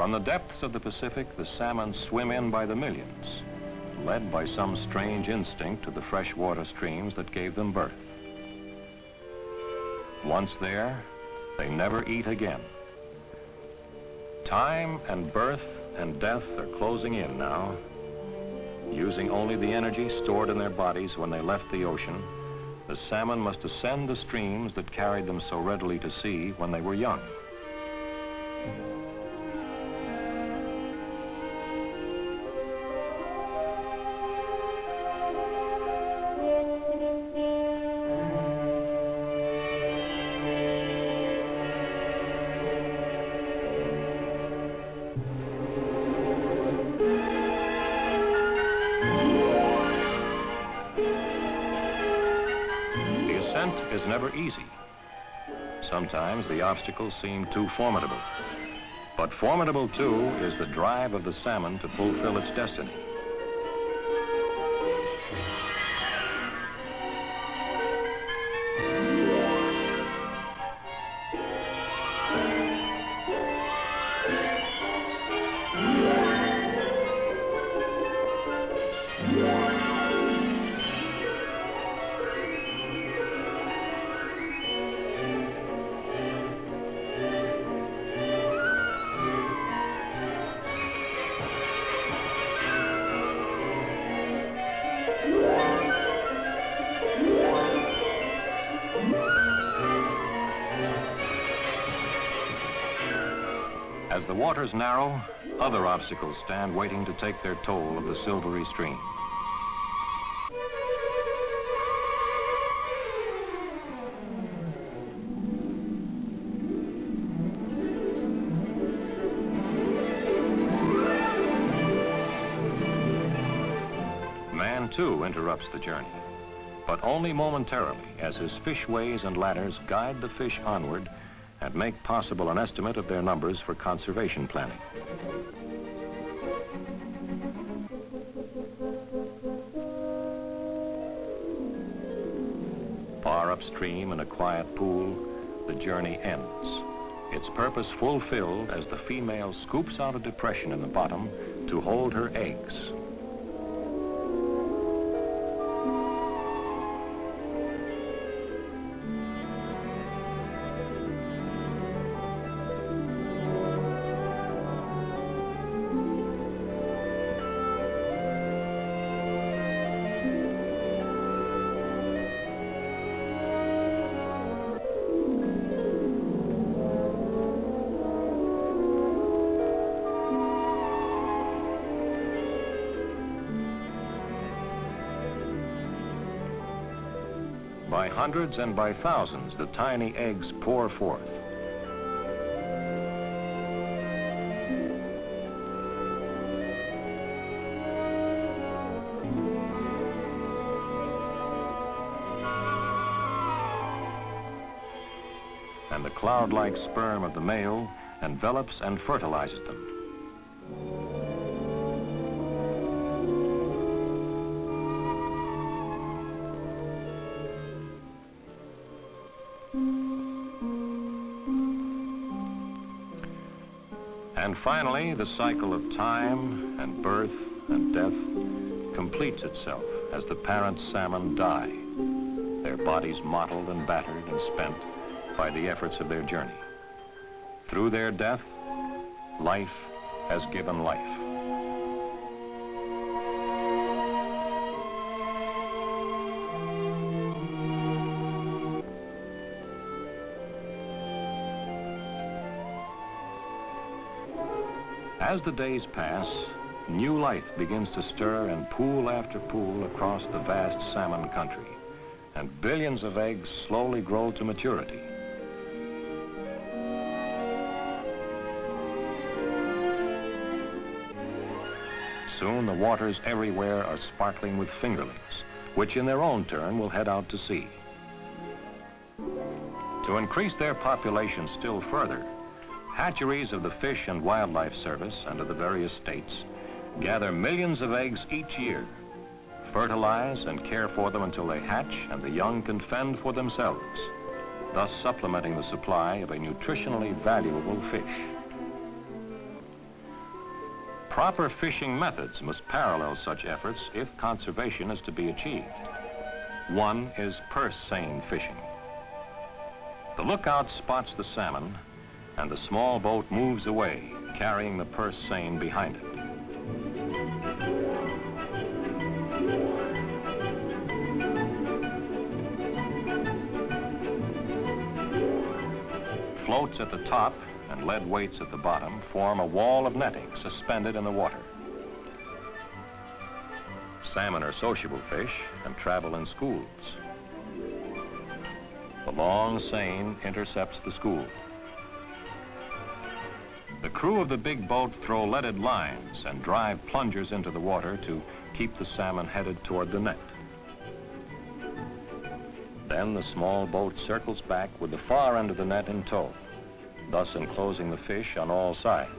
From the depths of the Pacific, the salmon swim in by the millions, led by some strange instinct to the freshwater streams that gave them birth. Once there, they never eat again. Time and birth and death are closing in now. Using only the energy stored in their bodies when they left the ocean, the salmon must ascend the streams that carried them so readily to sea when they were young. Is never easy. Sometimes the obstacles seem too formidable. But formidable, too, is the drive of the salmon to fulfill its destiny. As the waters narrow, other obstacles stand waiting to take their toll of the silvery stream. Man, too, interrupts the journey, but only momentarily, as his fishways and ladders guide the fish onward and make possible an estimate of their numbers for conservation planning. Far upstream in a quiet pool, the journey ends, its purpose fulfilled as the female scoops out a depression in the bottom to hold her eggs. By hundreds and by thousands, the tiny eggs pour forth. And the cloud-like sperm of the male envelops and fertilizes them. And finally, the cycle of time and birth and death completes itself as the parent salmon die, their bodies mottled and battered and spent by the efforts of their journey. Through their death, life has given life. As the days pass, new life begins to stir in pool after pool across the vast salmon country, and billions of eggs slowly grow to maturity. Soon the waters everywhere are sparkling with fingerlings, which in their own turn will head out to sea. To increase their population still further, hatcheries of the Fish and Wildlife Service and of the various states gather millions of eggs each year, fertilize and care for them until they hatch and the young can fend for themselves, thus supplementing the supply of a nutritionally valuable fish. Proper fishing methods must parallel such efforts if conservation is to be achieved. One is purse seine fishing. The lookout spots the salmon, and the small boat moves away, carrying the purse seine behind it. Floats at the top and lead weights at the bottom form a wall of netting suspended in the water. Salmon are sociable fish and travel in schools. The long seine intercepts the school. The crew of the big boat throw leaded lines and drive plungers into the water to keep the salmon headed toward the net. Then the small boat circles back with the far end of the net in tow, thus enclosing the fish on all sides.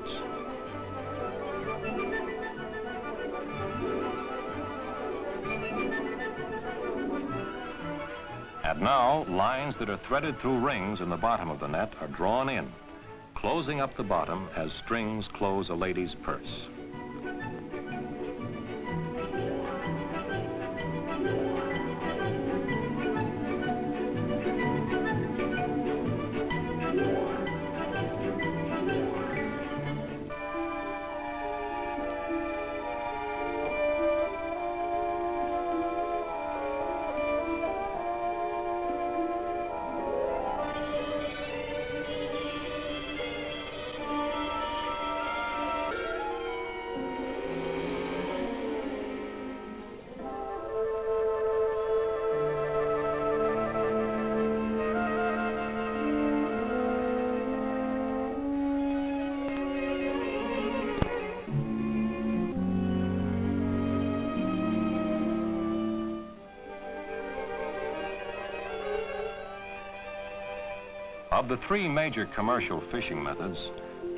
And now, lines that are threaded through rings in the bottom of the net are drawn in, closing up the bottom as strings close a lady's purse. Of the three major commercial fishing methods,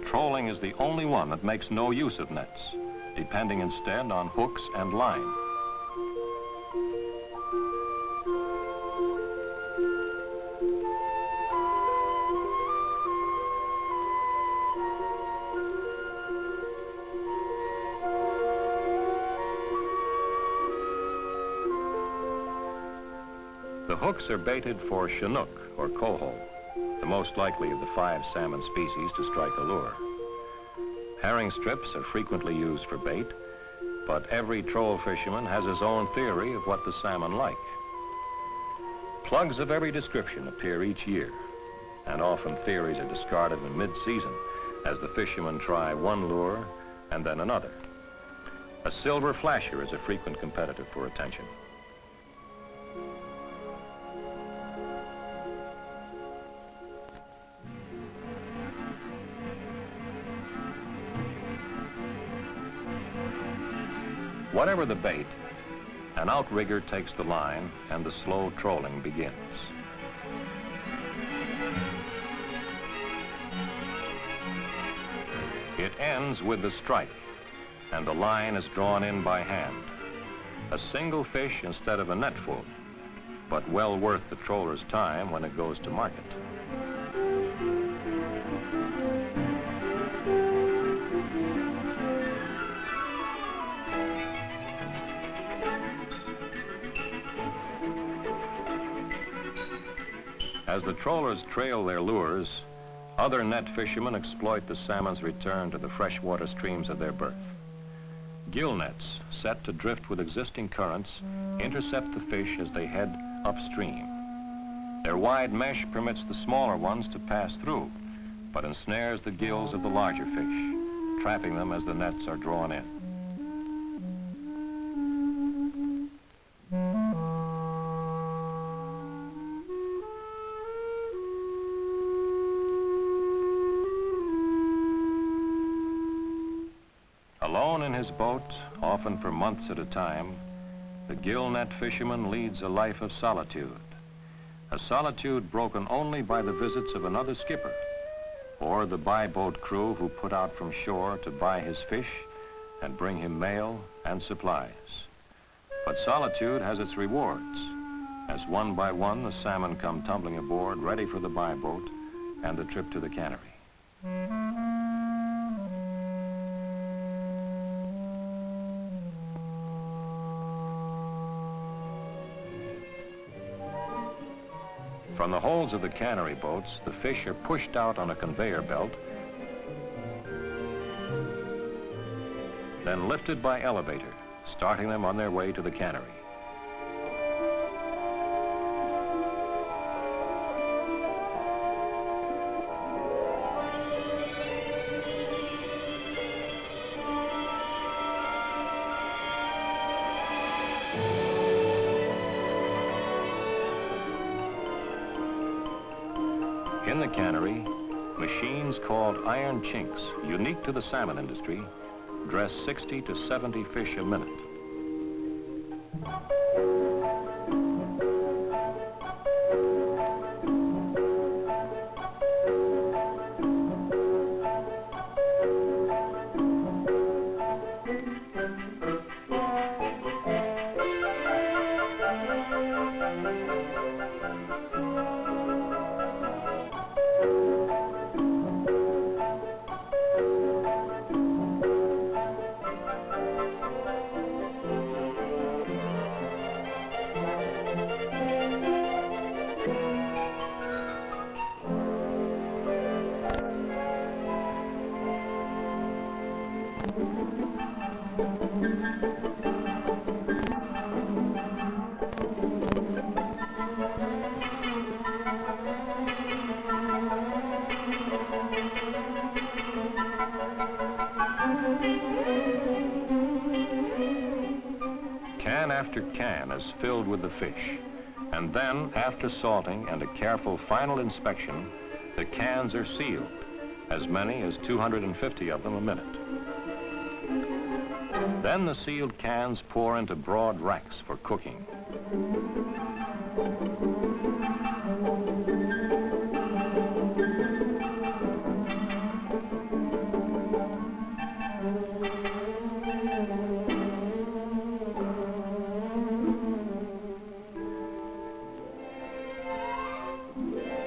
trolling is the only one that makes no use of nets, depending instead on hooks and line. The hooks are baited for chinook or coho, the most likely of the 5 salmon species to strike a lure. Herring strips are frequently used for bait, but every troll fisherman has his own theory of what the salmon like. Plugs of every description appear each year, and often theories are discarded in mid-season as the fishermen try one lure and then another. A silver flasher is a frequent competitor for attention. Whatever the bait, an outrigger takes the line and the slow trolling begins. It ends with the strike, and the line is drawn in by hand. A single fish instead of a net full, but well worth the troller's time when it goes to market. As the trollers trail their lures, other net fishermen exploit the salmon's return to the freshwater streams of their birth. Gill nets, set to drift with existing currents, intercept the fish as they head upstream. Their wide mesh permits the smaller ones to pass through, but ensnares the gills of the larger fish, trapping them as the nets are drawn in. Alone in his boat, often for months at a time, the gill net fisherman leads a life of solitude. A solitude broken only by the visits of another skipper, or the buy-boat crew who put out from shore to buy his fish and bring him mail and supplies. But solitude has its rewards, as one by one the salmon come tumbling aboard, ready for the buy-boat and the trip to the cannery. From the holds of the cannery boats, the fish are pushed out on a conveyor belt, then lifted by elevator, starting them on their way to the cannery. In the cannery, machines called iron chinks, unique to the salmon industry, dress 60 to 70 fish a minute. Can after can is filled with the fish, and then, after salting and a careful final inspection, the cans are sealed, as many as 250 of them a minute. Then the sealed cans pour into broad racks for cooking.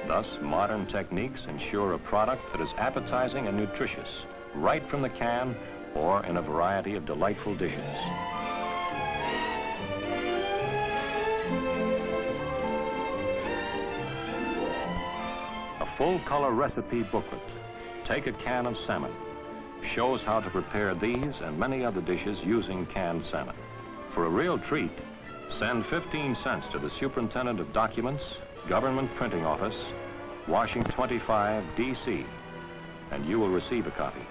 Thus, modern techniques ensure a product that is appetizing and nutritious, right from the can or in a variety of delightful dishes. A full-color recipe booklet, Take a Can of Salmon, shows how to prepare these and many other dishes using canned salmon. For a real treat, send 15 cents to the Superintendent of Documents, Government Printing Office, Washington 25, D.C., and you will receive a copy.